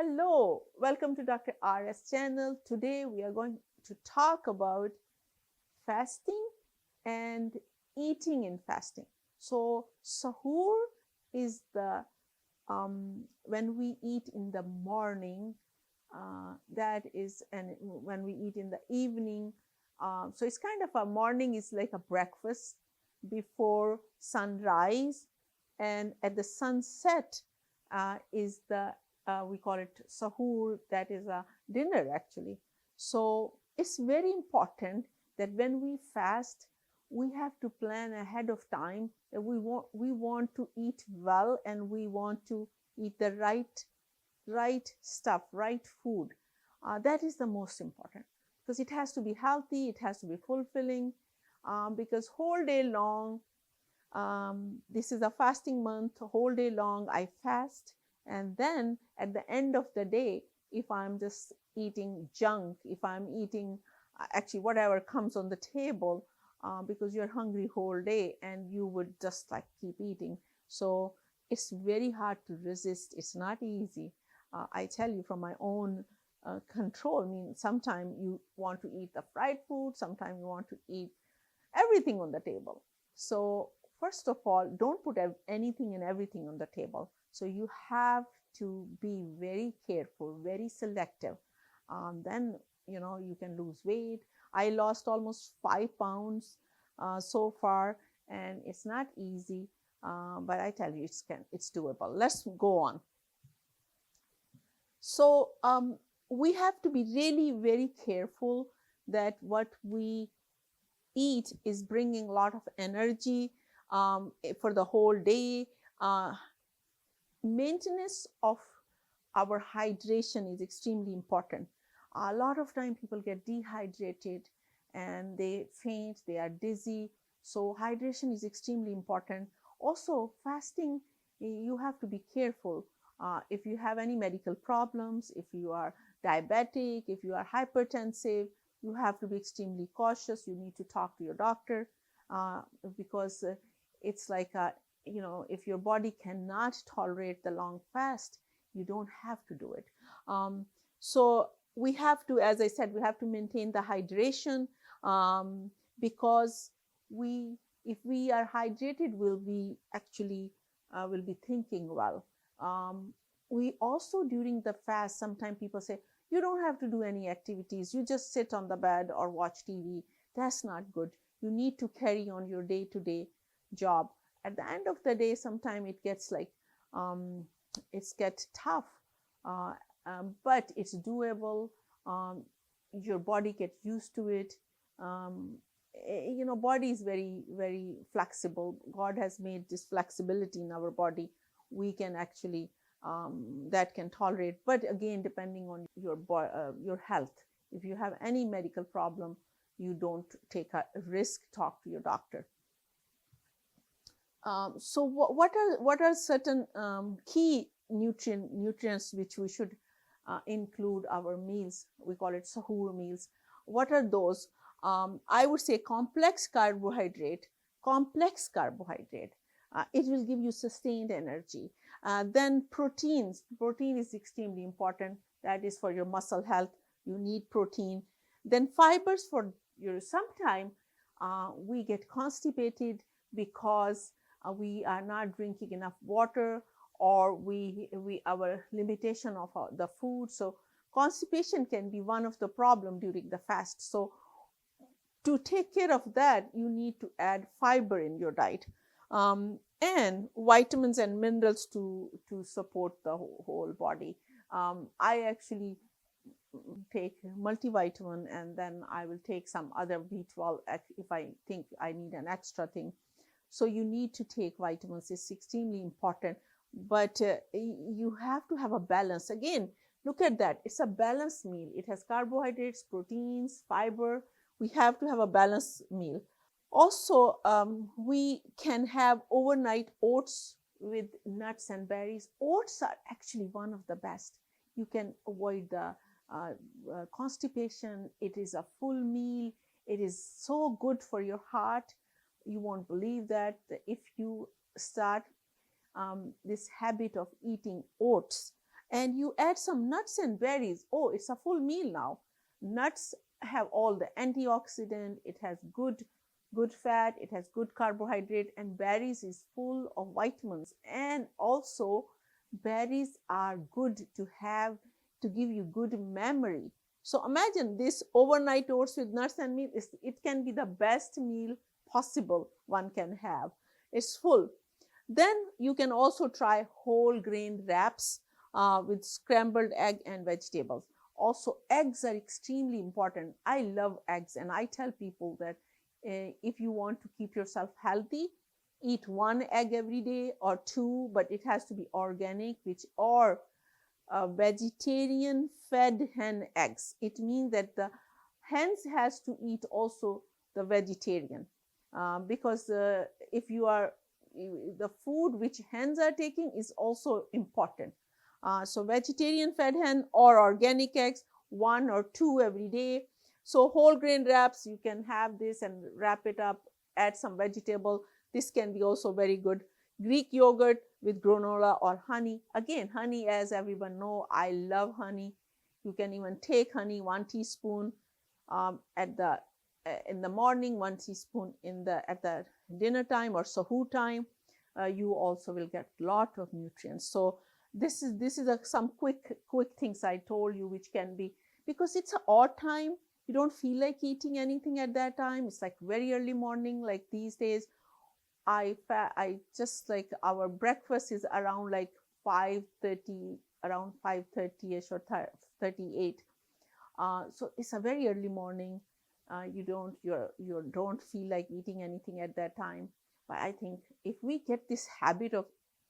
Hello, welcome to Dr. RS channel. Today we are going to talk about fasting and eating in fasting. So Suhoor is the when we eat in the morning, that is, and when we eat in the evening. So it's kind of a morning is like a breakfast before sunrise, and at the sunset is the we call it Suhoor, that is a dinner actually. So it's very important that when we fast, we have to plan ahead of time that we want to eat well, and we want to eat the right stuff, right food. That is the most important, because it has to be healthy, it has to be fulfilling, because whole day long, this is a fasting month, whole day long I fast, and then at the end of the day, if I'm just eating junk, if I'm eating actually whatever comes on the table, because you're hungry whole day and you would just like keep eating. So it's very hard to resist. It's not easy. I tell you from my own control. I mean, sometimes you want to eat the fried food, sometimes you want to eat everything on the table. So first of all, don't put anything and everything on the table. So you have to be very careful, very selective. Then you can lose weight. I lost almost 5 pounds so far, and it's not easy, but I tell you, it's doable. Let's go on. So we have to be really very careful that what we eat is bringing a lot of energy for the whole day. Maintenance of our hydration is extremely important. A lot of time people get dehydrated and they faint, they are dizzy. So hydration is extremely important. Also, fasting, you have to be careful. If you have any medical problems, if you are diabetic, if you are hypertensive, you have to be extremely cautious. You need to talk to your doctor, because it's like if your body cannot tolerate the long fast, you don't have to do it. So we have to, as I said, we have to maintain the hydration, because if we are hydrated, we'll be actually will be thinking well. We also, during the fast, sometimes people say, you don't have to do any activities, you just sit on the bed or watch TV. That's not good. You need to carry on your day-to-day job. At the end of the day, sometimes it gets like it's get tough, but it's doable. Your body gets used to it. Body is very very flexible. God has made this flexibility in our body. We can actually that can tolerate, but again, depending on your health. If you have any medical problem, you don't take a risk, talk to your doctor. So what are certain key nutrients which we should include our meals? We call it Suhoor meals. What are those? I would say complex carbohydrate. It will give you sustained energy. Then proteins. Protein is extremely important. That is for your muscle health. You need protein. Then fibers for your. Sometimes we get constipated because we are not drinking enough water, or our limitation of the food. So constipation can be one of the problem during the fast. So to take care of that, you need to add fiber in your diet, and vitamins and minerals to support the whole body. I actually take multivitamin, and then I will take some other B12 if I think I need an extra thing. So you need to take vitamins. It's extremely important, but you have to have a balance. Again, look at that. It's a balanced meal. It has carbohydrates, proteins, fiber. We have to have a balanced meal. Also, we can have overnight oats with nuts and berries. Oats are actually one of the best. You can avoid the constipation. It is a full meal. It is so good for your heart. You won't believe that if you start this habit of eating oats, and you add some nuts and berries. Oh, it's a full meal now. Nuts have all the antioxidant, it has good fat, it has good carbohydrate, and berries is full of vitamins. And also berries are good to have to give you good memory. So imagine this overnight oats with nuts and meat, it can be the best meal possible one can have. It's full. Then you can also try whole grain wraps with scrambled egg and vegetables. Also, eggs are extremely important. I love eggs, and I tell people that if you want to keep yourself healthy, eat one egg every day or two, but it has to be organic, or vegetarian fed hen eggs. It means that the hens has to eat also the vegetarian, because if you are the food which hens are taking is also important. So vegetarian fed hen or organic eggs, one or two every day. So whole grain wraps, you can have this and wrap it up, add some vegetable. This can be also very good. Greek yogurt with granola or honey. Again, honey, as everyone know, I love honey. You can even take honey, 1 teaspoon in the morning, 1 teaspoon at the dinner time or suhoor time. You also will get a lot of nutrients. So this is some quick things I told you, which can be, because it's an odd time, you don't feel like eating anything at that time. It's like very early morning, like these days. I just like our breakfast is around like 5:30, around 5:30ish or 38. So it's a very early morning. You don't feel like eating anything at that time. But I think if we get this habit of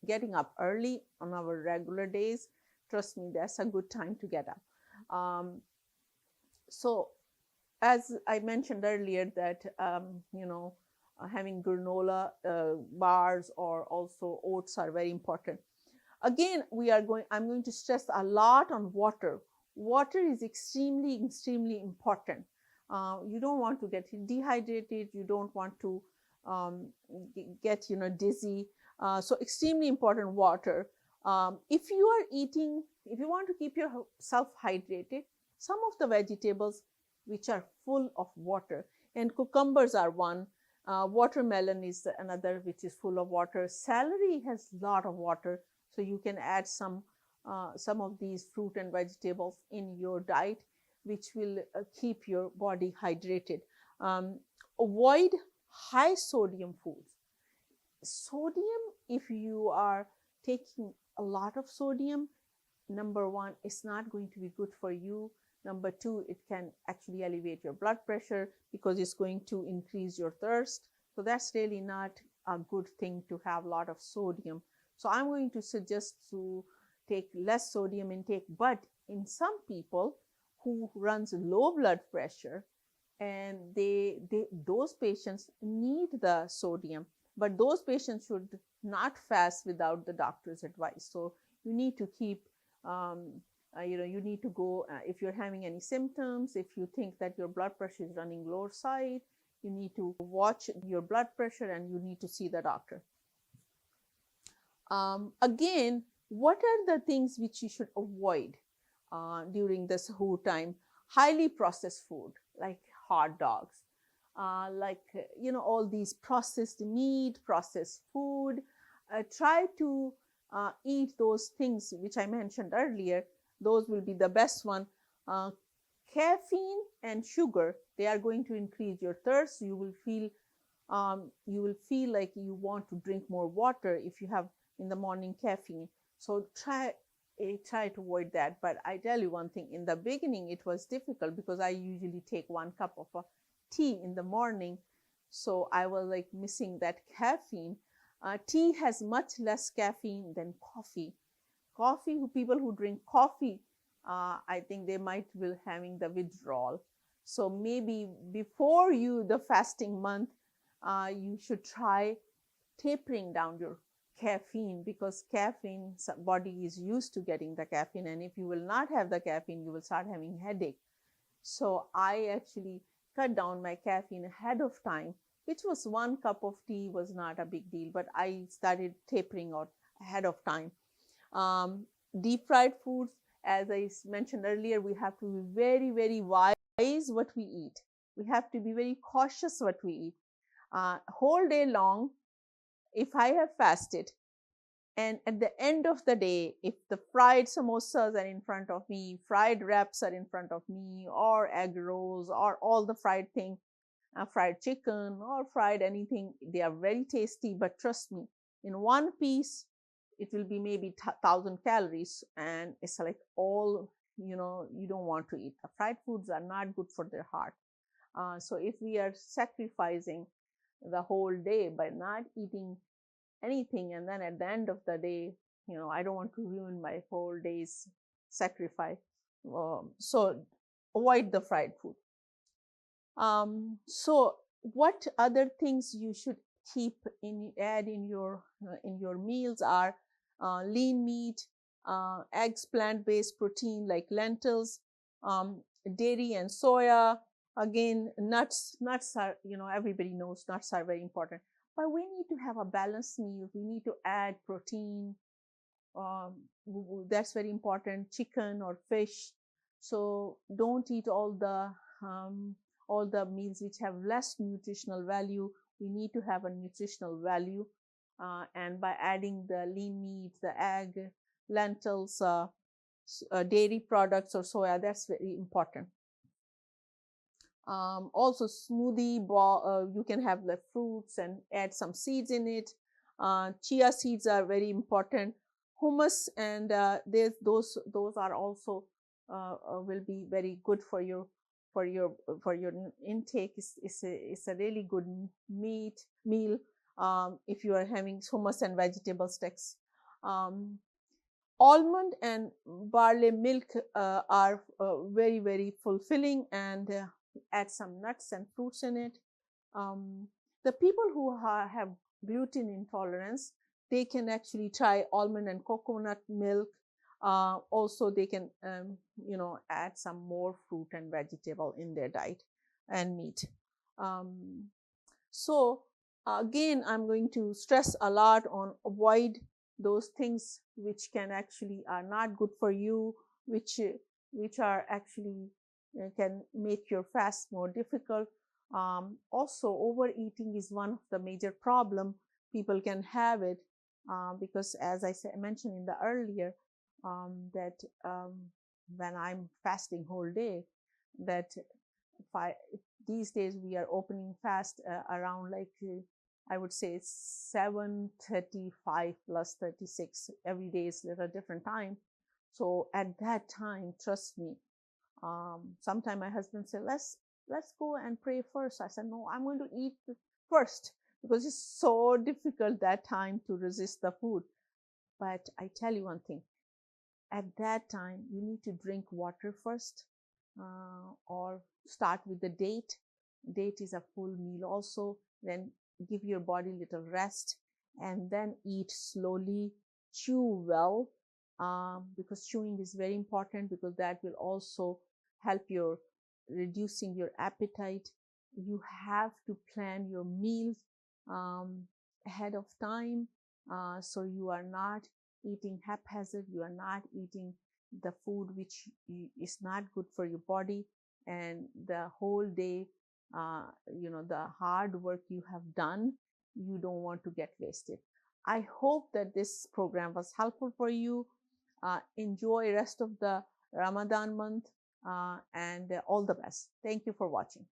getting up early on our regular days, trust me, that's a good time to get up. So as I mentioned earlier that, having granola bars or also oats are very important. Again, I'm going to stress a lot on water. Water is extremely important. You don't want to get dehydrated. You don't want to get dizzy. So extremely important water. If you want to keep yourself hydrated, some of the vegetables which are full of water, and cucumbers are one. Watermelon is another which is full of water. Celery has a lot of water, so you can add some of these fruit and vegetables in your diet, which will keep your body hydrated. Avoid high sodium foods. Sodium, if you are taking a lot of sodium, number one, it's not going to be good for you. Number two, it can actually elevate your blood pressure because it's going to increase your thirst. So that's really not a good thing to have a lot of sodium. So I'm going to suggest to take less sodium intake. But in some people who runs low blood pressure, and those patients need the sodium, but those patients should not fast without the doctor's advice. So you need to keep you need to go if you're having any symptoms, if you think that your blood pressure is running lower side, you need to watch your blood pressure and you need to see the doctor. Again, what are the things which you should avoid during the suhoor time? Highly processed food like hot dogs, all these processed meat, processed food. Try to eat those things which I mentioned earlier. Those will be the best one. Caffeine and sugar, they are going to increase your thirst. You will feel like you want to drink more water if you have in the morning caffeine. So try to avoid that. But I tell you one thing, in the beginning it was difficult because I usually take 1 cup of tea in the morning. So I was like missing that caffeine. Tea has much less caffeine than coffee. People who drink coffee, I think they might be having the withdrawal. So maybe before the fasting month, you should try tapering down your caffeine, because caffeine, body is used to getting the caffeine, and if you will not have the caffeine, you will start having headache. So I actually cut down my caffeine ahead of time, which was 1 cup of tea was not a big deal, but I started tapering out ahead of time. deep fried foods, as I mentioned earlier, we have to be very, very wise what we eat. We have to be very cautious what we eat. Whole day long, if I have fasted, and at the end of the day, if the fried samosas are in front of me, fried wraps are in front of me, or egg rolls, or all the fried thing, fried chicken or fried anything, they are very tasty. But trust me, in one piece, it will be maybe 1,000 calories, and it's like all, you don't want to eat. The fried foods are not good for their heart. So if we are sacrificing the whole day by not eating anything, and then at the end of the day, I don't want to ruin my whole day's sacrifice. So avoid the fried food. So what other things you should add in your meals are lean meat, eggs, plant-based protein like lentils, dairy and soya. Again, nuts are, everybody knows nuts are very important, but we need to have a balanced meal. We need to add protein. That's very important. Chicken or fish. So don't eat all the meals which have less nutritional value. We need to have a nutritional value, and by adding the lean meat, the egg, lentils, dairy products or soya, that's very important. Also smoothie, you can have the fruits and add some seeds in it. Chia seeds are very important. Hummus, and those are also will be very good for your intake. It's a really good meal if you are having hummus and vegetable sticks. Almond and barley milk are very, very fulfilling, and add some nuts and fruits in it. The people who have gluten intolerance, they can actually try almond and coconut milk. Also, they can, add some more fruit and vegetable in their diet and meat. So again, I'm going to stress a lot on avoid those things which can actually are not good for you, which are actually can make your fast more difficult. Also, overeating is one of the major problem. People can have it because, as I mentioned in the earlier, that when I'm fasting whole day, that these days we are opening fast around like I would say 7:35 plus 36. Every day is at a different time. So at that time, trust me, sometime my husband said, let's go and pray first. I said, no, I'm going to eat first, because it's so difficult that time to resist the food. But I tell you one thing, at that time you need to drink water first, or start with the date. Date is a full meal also. Then give your body little rest, and then eat slowly, chew well, because chewing is very important, because that will also help your reducing your appetite. You have to plan your meals ahead of time, so you are not eating haphazard. You are not eating the food which is not good for your body, and the whole day, the hard work you have done, you don't want to get wasted. I hope that this program was helpful for you. Enjoy rest of the Ramadan month, and all the best. Thank you for watching.